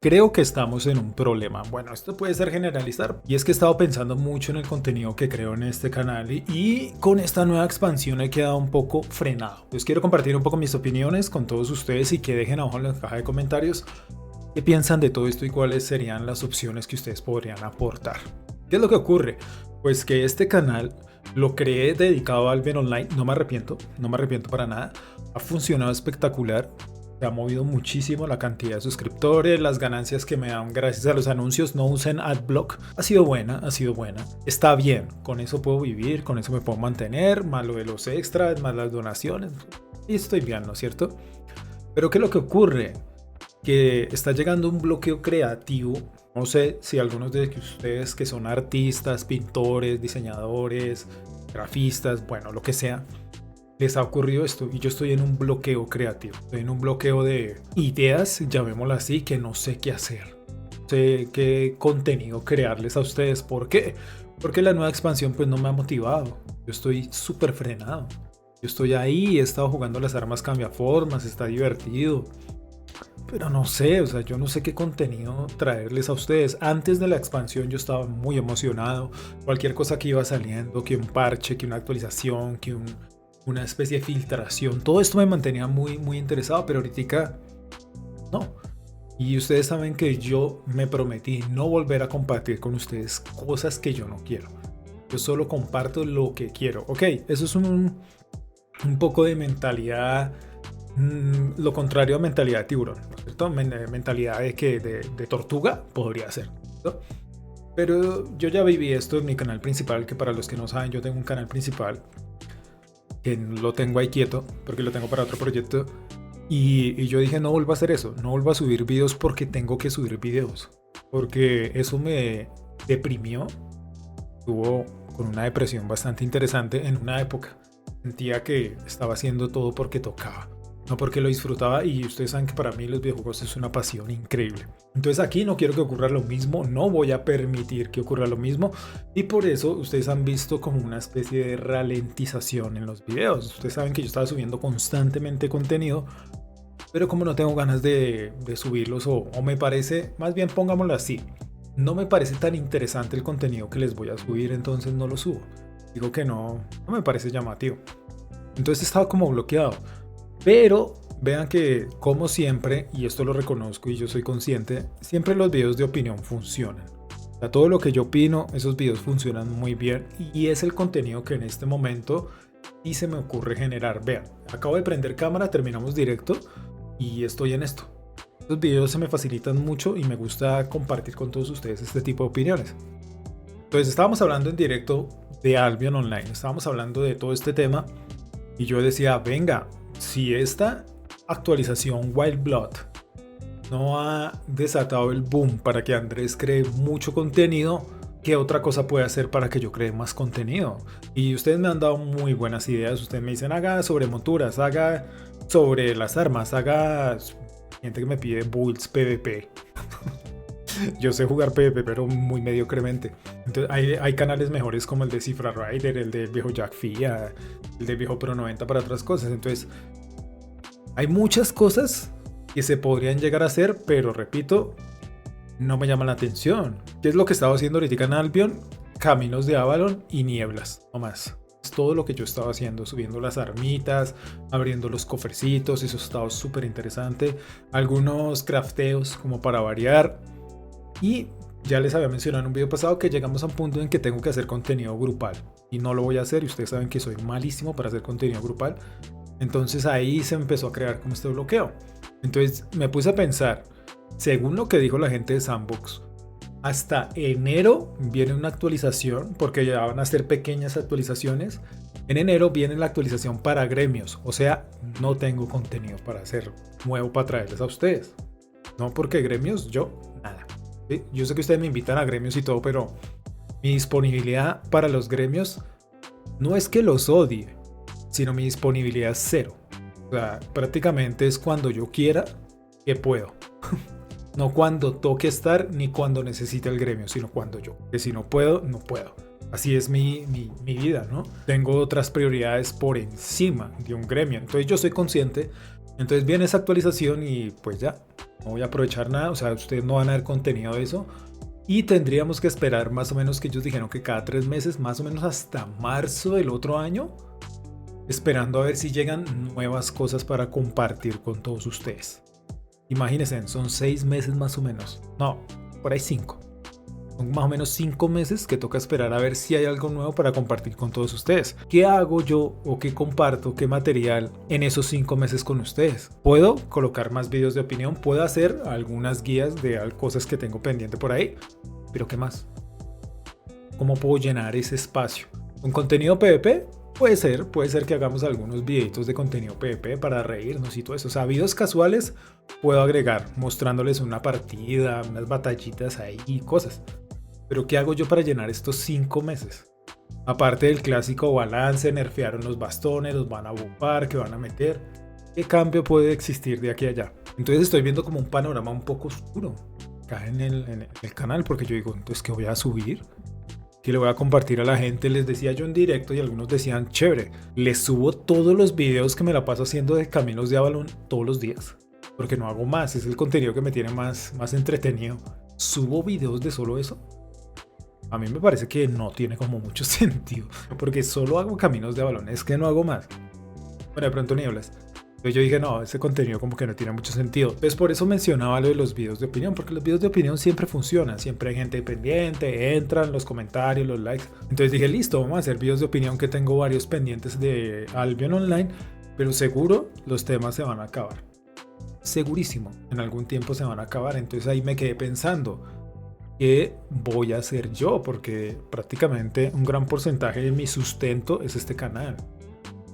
Creo que estamos en un problema. Bueno, esto puede ser generalizar. Y es que he estado pensando mucho en el contenido que creo en este canal y con esta nueva expansión he quedado un poco frenado. Entonces quiero compartir un poco mis opiniones con todos ustedes y que dejen abajo en la caja de comentarios qué piensan de todo esto y cuáles serían las opciones que ustedes podrían aportar. ¿Qué es lo que ocurre? Pues que este canal lo creé dedicado al Albion Online. No me arrepiento para nada. Ha funcionado espectacular. Se ha movido muchísimo la cantidad de suscriptores, las ganancias que me dan gracias a los anuncios. No usen AdBlock. Ha sido buena, ha sido buena. Está bien, con eso puedo vivir, con eso me puedo mantener, más lo de los extras, más las donaciones. Y estoy bien, ¿no es cierto? Pero ¿qué es lo que ocurre? Que está llegando un bloqueo creativo. No sé si algunos de ustedes que son artistas, pintores, diseñadores, grafistas, bueno, lo que sea, les ha ocurrido esto y yo estoy en un bloqueo creativo, estoy en un bloqueo de ideas, llamémoslo así, que no sé qué hacer, no sé qué contenido crearles a ustedes. ¿Por qué? Porque la nueva expansión pues no me ha motivado, yo estoy súper frenado, yo estoy ahí, he estado jugando las armas cambiaformas, está divertido, pero no sé, o sea, yo no sé qué contenido traerles a ustedes. Antes de la expansión yo estaba muy emocionado, cualquier cosa que iba saliendo, que un parche, que una actualización, que una especie de filtración, todo esto me mantenía muy interesado, pero ahorita no. Y ustedes saben que yo me prometí no volver a compartir con ustedes cosas que yo no quiero. Yo solo comparto lo que quiero. Ok, eso es un poco de mentalidad, lo contrario a mentalidad de tiburón, ¿no es cierto? Mentalidad de que de tortuga podría ser, ¿no? Pero yo ya viví esto en mi canal principal, que para los que no saben, yo tengo un canal principal que lo tengo ahí quieto porque lo tengo para otro proyecto y yo dije no vuelvo a hacer eso, no vuelvo a subir videos porque tengo que subir videos, porque eso me deprimió. Estuvo con una depresión bastante interesante en una época. Sentía que estaba haciendo todo porque tocaba, no porque lo disfrutaba, y ustedes saben que para mí los videojuegos es una pasión increíble. Entonces aquí no quiero que ocurra lo mismo, no voy a permitir que ocurra lo mismo, y por eso ustedes han visto como una especie de ralentización en los videos. Ustedes saben que yo estaba subiendo constantemente contenido, pero como no tengo ganas de subirlos, o me parece, más bien pongámoslo así, no me parece tan interesante el contenido que les voy a subir, entonces no lo subo. Digo que no me parece llamativo. Entonces estaba como bloqueado. Pero vean que, como siempre, y esto lo reconozco y yo soy consciente, siempre los videos de opinión funcionan. O sea, todo lo que yo opino, esos videos funcionan muy bien y es el contenido que en este momento sí se me ocurre generar. Vean, acabo de prender cámara, terminamos directo y estoy en esto. Los videos se me facilitan mucho y me gusta compartir con todos ustedes este tipo de opiniones. Entonces estábamos hablando en directo de Albion Online, estábamos hablando de todo este tema y yo decía, venga, si esta actualización Wild Blood no ha desatado el boom para que Andrés cree mucho contenido, ¿qué otra cosa puede hacer para que yo cree más contenido? Y ustedes me han dado muy buenas ideas. Ustedes me dicen, haga sobre monturas, haga sobre las armas, haga... Gente que me pide builds PvP. Yo sé jugar PvP, pero muy mediocremente. Entonces hay canales mejores como el de Cifra Rider, el del viejo Jack Fia, el del viejo Pro 90 para otras cosas. Entonces hay muchas cosas que se podrían llegar a hacer, pero repito, no me llama la atención. ¿Qué es lo que estaba haciendo ahorita en Albion? Caminos de Avalon y nieblas, no más. Es todo lo que yo estaba haciendo, subiendo las armitas, abriendo los cofrecitos, eso estaba súper interesante. Algunos crafteos como para variar. Y ya les había mencionado en un video pasado que llegamos a un punto en que tengo que hacer contenido grupal. Y no lo voy a hacer, y ustedes saben que soy malísimo para hacer contenido grupal. Entonces ahí se empezó a crear como este bloqueo. Entonces me puse a pensar, según lo que dijo la gente de Sandbox, hasta enero viene una actualización, porque ya van a ser pequeñas actualizaciones. En enero viene la actualización para gremios, o sea, no tengo contenido para hacer nuevo para traerles a ustedes. No, porque gremios, yo, nada. ¿Sí? Yo sé que ustedes me invitan a gremios y todo, pero mi disponibilidad para los gremios no es que los odie, sino mi disponibilidad es cero. O sea, prácticamente es cuando yo quiera que puedo. No cuando toque estar ni cuando necesite el gremio, sino cuando yo. Que si no puedo, no puedo. Así es mi vida, ¿no? Tengo otras prioridades por encima de un gremio. Entonces yo soy consciente. Entonces viene esa actualización y pues ya. no voy a aprovechar nada, o sea, ustedes no van a ver contenido de eso. Y tendríamos que esperar más o menos, que ellos dijeron que cada 3 meses, más o menos hasta marzo del otro año, esperando a ver si llegan nuevas cosas para compartir con todos ustedes. Imagínense, son 6 meses más o menos. No, por ahí 5. Son más o menos 5 meses que toca esperar a ver si hay algo nuevo para compartir con todos ustedes. ¿Qué hago yo o qué comparto, qué material en esos 5 meses con ustedes? Puedo colocar más videos de opinión, puedo hacer algunas guías de cosas que tengo pendiente por ahí, pero ¿qué más? ¿Cómo puedo llenar ese espacio? ¿Un contenido PvP? Puede ser que hagamos algunos videitos de contenido PvP para reírnos y todo eso. O sea, videos casuales puedo agregar mostrándoles una partida, unas batallitas ahí y cosas. Pero ¿qué hago yo para llenar estos 5 meses? Aparte del clásico balance, nerfearon los bastones, los van a bufar, que van a meter. ¿Qué cambio puede existir de aquí a allá? Entonces estoy viendo como un panorama un poco oscuro acá en el canal, porque yo digo, entonces, ¿qué voy a subir? ¿Qué le voy a compartir a la gente? Les decía yo en directo y algunos decían, chévere, les subo todos los videos que me la paso haciendo de Caminos de Avalon todos los días, porque no hago más, es el contenido que me tiene más entretenido. ¿Subo videos de solo eso? A mí me parece que no tiene como mucho sentido, porque solo hago Caminos de Avalon, es que no hago más. Bueno, de pronto nieblas. Entonces yo dije, no, ese contenido como que no tiene mucho sentido. Entonces por eso mencionaba lo de los videos de opinión, porque los videos de opinión siempre funcionan, siempre hay gente pendiente, entran los comentarios, los likes. Entonces dije, listo, vamos a hacer videos de opinión, que tengo varios pendientes de Albion Online, pero seguro los temas se van a acabar. Segurísimo, en algún tiempo se van a acabar. Entonces ahí me quedé pensando, ¿qué voy a hacer yo? Porque prácticamente un gran porcentaje de mi sustento es este canal.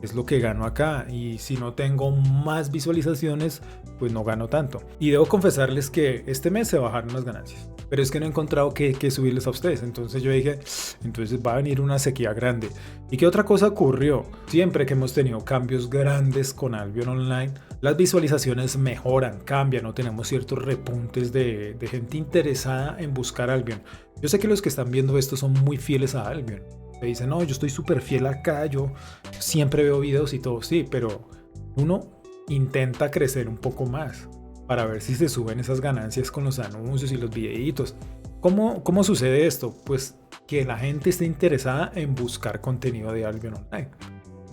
Es lo que gano acá, y si no tengo más visualizaciones, pues no gano tanto. Y debo confesarles que este mes se bajaron las ganancias, pero es que no he encontrado qué subirles a ustedes. Entonces yo dije, entonces va a venir una sequía grande. ¿Y qué otra cosa ocurrió? Siempre que hemos tenido cambios grandes con Albion Online, las visualizaciones mejoran, cambian, no tenemos ciertos repuntes de gente interesada en buscar Albion. Yo sé que los que están viendo esto son muy fieles a Albion. Me dicen, no, yo estoy súper fiel acá, yo siempre veo videos y todo, sí, pero uno intenta crecer un poco más para ver si se suben esas ganancias con los anuncios y los videitos. ¿Cómo sucede esto? Pues que la gente esté interesada en buscar contenido de Albion Online.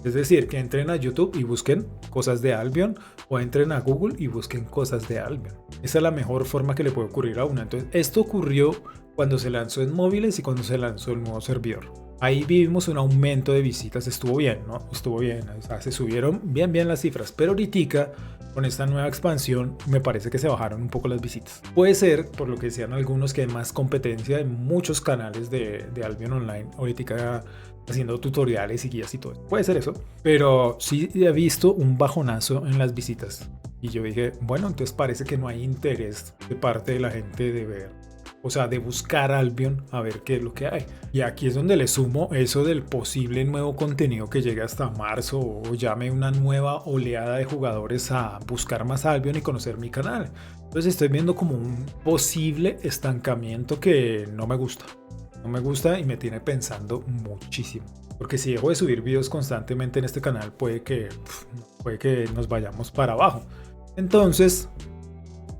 Es decir, que entren a YouTube y busquen cosas de Albion, o entren a Google y busquen cosas de Albion. Esa es la mejor forma que le puede ocurrir a uno. Entonces, esto ocurrió cuando se lanzó en móviles y cuando se lanzó el nuevo servidor. Ahí vivimos un aumento de visitas, estuvo bien, ¿no? Estuvo bien, o sea, se subieron bien las cifras, pero ahorita con esta nueva expansión me parece que se bajaron un poco las visitas. Puede ser, por lo que decían algunos, que hay más competencia en muchos canales de Albion Online, ahorita haciendo tutoriales y guías y todo. Puede ser eso, pero sí he visto un bajonazo en las visitas. Y yo dije, bueno, entonces parece que no hay interés de parte de la gente de ver, o sea, de buscar Albion a ver qué es lo que hay. Y aquí es donde le sumo eso del posible nuevo contenido que llegue hasta marzo, o llame una nueva oleada de jugadores a buscar más Albion y conocer mi canal. Entonces estoy viendo como un posible estancamiento que no me gusta. No me gusta y me tiene pensando muchísimo. Porque si dejo de subir videos constantemente en este canal, puede que nos vayamos para abajo. Entonces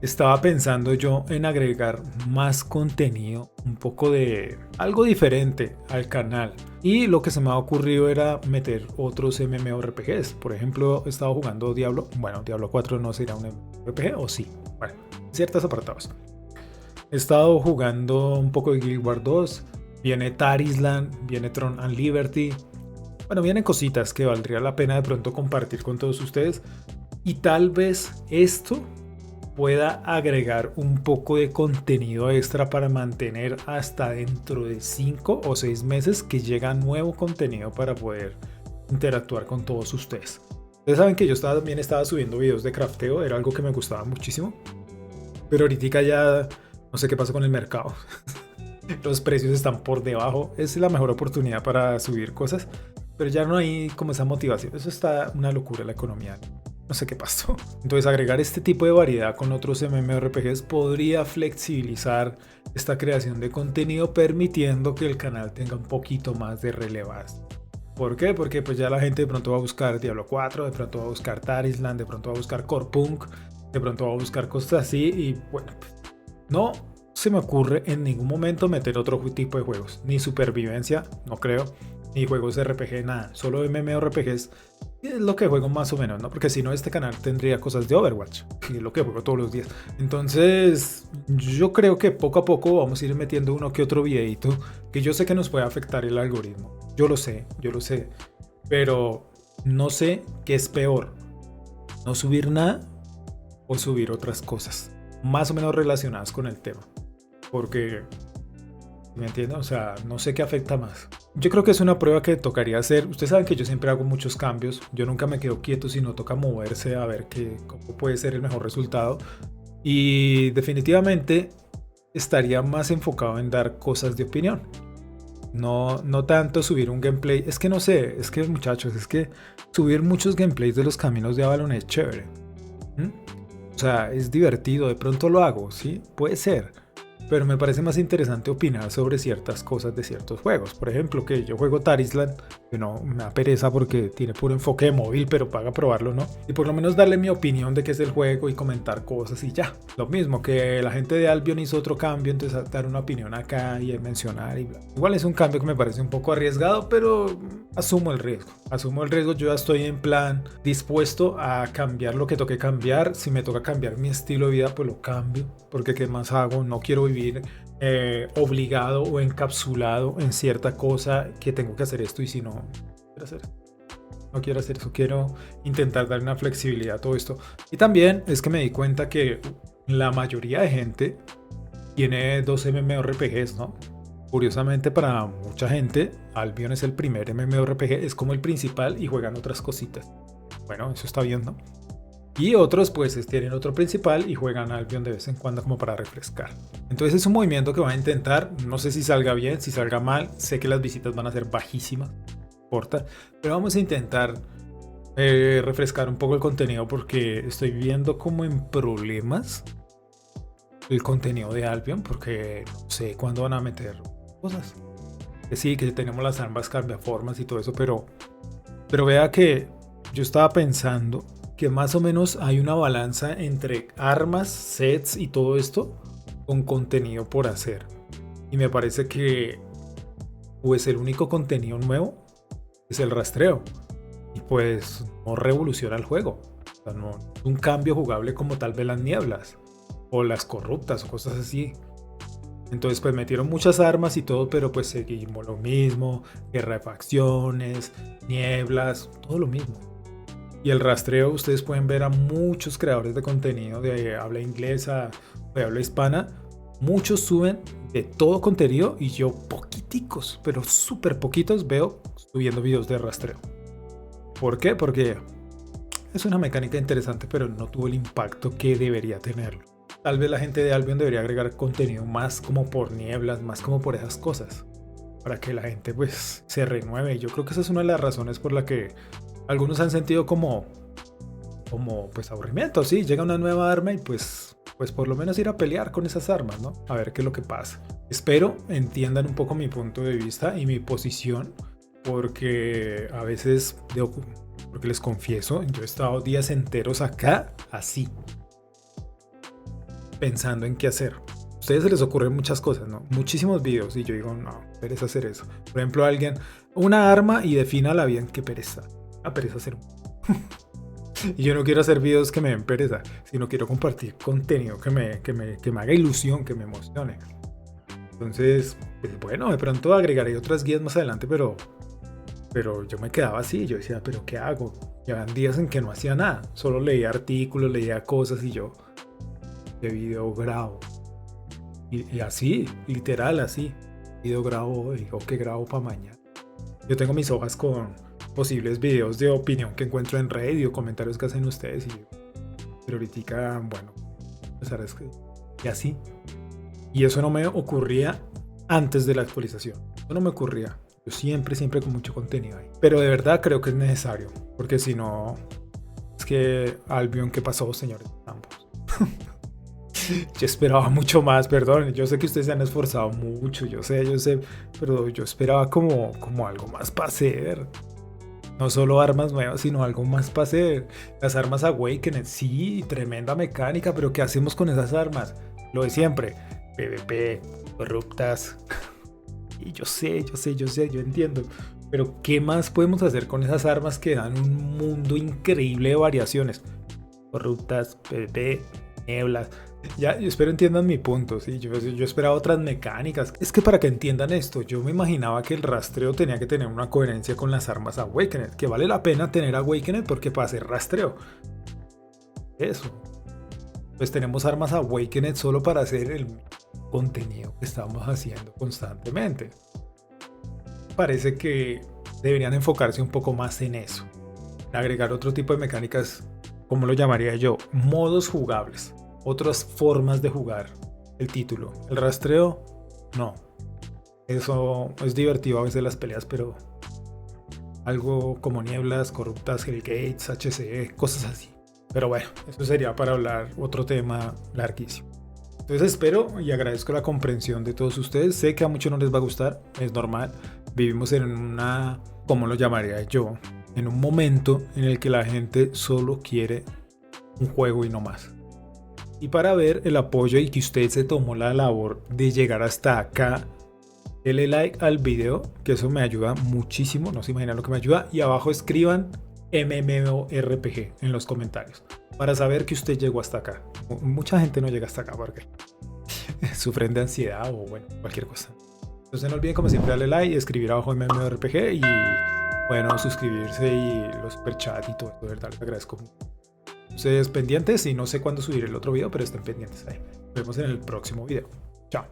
estaba pensando yo en agregar más contenido, un poco de algo diferente al canal. Y lo que se me ha ocurrido era meter otros MMORPGs. Por ejemplo, he estado jugando Diablo 4 no será un MMORPG, o sí, bueno, ciertos apartados. He estado jugando un poco de Guild Wars 2, viene Tarisland, viene Throne and Liberty. Bueno, vienen cositas que valdría la pena de pronto compartir con todos ustedes. Y tal vez esto pueda agregar un poco de contenido extra para mantener hasta dentro de 5 o 6 meses que llega nuevo contenido para poder interactuar con todos ustedes. Ustedes saben que yo también estaba subiendo videos de crafteo, era algo que me gustaba muchísimo, pero ahorita ya no sé qué pasó con el mercado. Los precios están por debajo, es la mejor oportunidad para subir cosas, pero ya no hay como esa motivación. Eso está una locura, la economía. No sé qué pasó. Entonces agregar este tipo de variedad con otros MMORPGs podría flexibilizar esta creación de contenido, permitiendo que el canal tenga un poquito más de relevancia. ¿Por qué? Porque pues ya la gente de pronto va a buscar Diablo 4, de pronto va a buscar Tarisland, de pronto va a buscar Core Punk, De pronto va a buscar cosas así y bueno, pues, no se me ocurre en ningún momento meter otro tipo de juegos. Ni supervivencia, no creo. Ni juegos de RPG, nada. Solo MMORPGs es lo que juego más o menos, ¿no? Porque si no, este canal tendría cosas de Overwatch, que es lo que juego todos los días. Entonces, yo creo que poco a poco vamos a ir metiendo uno que otro videito que yo sé que nos puede afectar el algoritmo. Yo lo sé. Pero no sé qué es peor. No subir nada o subir otras cosas más o menos relacionadas con el tema. Porque, ¿me entienden? O sea, no sé qué afecta más. Yo creo que es una prueba que tocaría hacer. Ustedes saben que yo siempre hago muchos cambios. Yo nunca me quedo quieto, sino toca moverse a ver cómo puede ser el mejor resultado. Y definitivamente estaría más enfocado en dar cosas de opinión. No tanto subir un gameplay. Es que no sé, es que muchachos, es que subir muchos gameplays de los caminos de Avalon es chévere. O sea, es divertido, de pronto lo hago, ¿sí? Puede ser. Pero me parece más interesante opinar sobre ciertas cosas de ciertos juegos. Por ejemplo, que yo juego Tarisland, que no me da pereza porque tiene puro enfoque de móvil, pero paga probarlo, ¿no? Y por lo menos darle mi opinión de qué es el juego y comentar cosas y ya. Lo mismo que la gente de Albion hizo otro cambio, entonces dar una opinión acá y mencionar y bla. Igual es un cambio que me parece un poco arriesgado, pero asumo el riesgo. Yo ya estoy en plan dispuesto a cambiar lo que toque cambiar. Si me toca cambiar mi estilo de vida, pues lo cambio. Porque ¿qué más hago? No quiero vivir obligado o encapsulado en cierta cosa que tengo que hacer esto y si no, no quiero hacer eso, quiero intentar dar una flexibilidad a todo esto. Y también es que me di cuenta que la mayoría de gente tiene 2 MMORPGs, ¿no? Curiosamente para mucha gente, Albion es el primer MMORPG, es como el principal y juegan otras cositas. Bueno, eso está bien, ¿no? Y otros pues tienen otro principal y juegan Albion de vez en cuando como para refrescar. Entonces es un movimiento que voy a intentar. No sé si salga bien, si salga mal. Sé que las visitas van a ser bajísimas, no importa. Pero vamos a intentar refrescar un poco el contenido porque estoy viendo como en problemas el contenido de Albion porque no sé cuándo van a meter cosas. Que sí, que tenemos las armas cambiaformas y todo eso, pero vea que yo estaba pensando que más o menos hay una balanza entre armas, sets y todo esto con contenido por hacer. Y me parece que pues el único contenido nuevo es el rastreo. Y pues no revoluciona el juego. O sea, no es un cambio jugable como tal vez las nieblas o las corruptas o cosas así. Entonces pues metieron muchas armas y todo, pero pues seguimos lo mismo. Guerra de facciones, nieblas, todo lo mismo. Y el rastreo, ustedes pueden ver a muchos creadores de contenido de habla inglesa, de habla hispana. Muchos suben de todo contenido y yo poquiticos, pero súper poquitos veo subiendo videos de rastreo. ¿Por qué? Porque es una mecánica interesante, pero no tuvo el impacto que debería tenerlo. Tal vez la gente de Albion debería agregar contenido más como por nieblas, más como por esas cosas, para que la gente pues se renueve. Yo creo que esa es una de las razones por la que algunos han sentido como pues aburrimiento, sí, llega una nueva arma y pues por lo menos ir a pelear con esas armas, ¿no? A ver qué es lo que pasa. Espero entiendan un poco mi punto de vista y mi posición, porque a veces, porque les confieso, yo he estado días enteros acá, así, pensando en qué hacer. A ustedes se les ocurren muchas cosas, ¿no? Muchísimos videos y yo digo, no, pereza hacer eso. Por ejemplo, alguien, una arma y defínala bien, qué pereza. A pereza hacer y yo no quiero hacer videos que me den pereza, sino quiero compartir contenido que me haga ilusión, que me emocione. Entonces, pues bueno, de pronto agregaré otras guías más adelante, pero yo me quedaba así, yo decía, pero ¿qué hago? Llevan días en que no hacía nada, solo leía artículos, leía cosas y yo, ¿qué video grabo? Y así, literal así, video grabo, digo que grabo para mañana. Yo tengo mis hojas con posibles videos de opinión que encuentro en Reddit o comentarios que hacen ustedes pero ahorita, bueno, pues y así. Y eso no me ocurría antes de la actualización. Eso no me ocurría. Yo siempre con mucho contenido ahí. Pero de verdad creo que es necesario. Porque si no, es que Albion, ¿qué pasó, señores? Ambos. Yo esperaba mucho más, perdón. Yo sé que ustedes se han esforzado mucho, yo sé. Pero yo esperaba como algo más para hacer. No solo armas nuevas, sino algo más para hacer. Las armas Awakened, sí, tremenda mecánica, pero ¿qué hacemos con esas armas? Lo de siempre. PvP, corruptas. Y yo entiendo. Pero ¿qué más podemos hacer con esas armas que dan un mundo increíble de variaciones? Corruptas, PvP, nieblas. Ya, yo espero entiendan mi punto, ¿sí? Yo esperaba otras mecánicas. Es que para que entiendan esto, yo me imaginaba que el rastreo tenía que tener una coherencia con las armas Awakened, que vale la pena tener Awakened porque para hacer rastreo. Eso. Pues tenemos armas Awakened solo para hacer el contenido que estamos haciendo constantemente. Parece que deberían enfocarse un poco más en eso. Agregar otro tipo de mecánicas, ¿cómo lo llamaría yo? Modos jugables. Otras formas de jugar el título. El rastreo, no. Eso es divertido a veces las peleas, pero algo como nieblas, corruptas, Hellgates, HCE, cosas así. Pero bueno, eso sería para hablar otro tema larguísimo. Entonces espero y agradezco la comprensión de todos ustedes. Sé que a muchos no les va a gustar, es normal. Vivimos en una, ¿cómo lo llamaría yo? En un momento en el que la gente solo quiere un juego y no más. Y para ver el apoyo y que usted se tomó la labor de llegar hasta acá, denle like al video, que eso me ayuda muchísimo, no se imaginan lo que me ayuda. Y abajo escriban MMORPG en los comentarios para saber que usted llegó hasta acá. Mucha gente no llega hasta acá porque sufren de ansiedad o bueno, cualquier cosa. Entonces no olviden como siempre darle like y escribir abajo MMORPG y bueno, suscribirse y los superchats y todo esto, de verdad les agradezco mucho. Ustedes pendientes y no sé cuándo subiré el otro video, pero estén pendientes ahí. Nos vemos en el próximo video. Chao.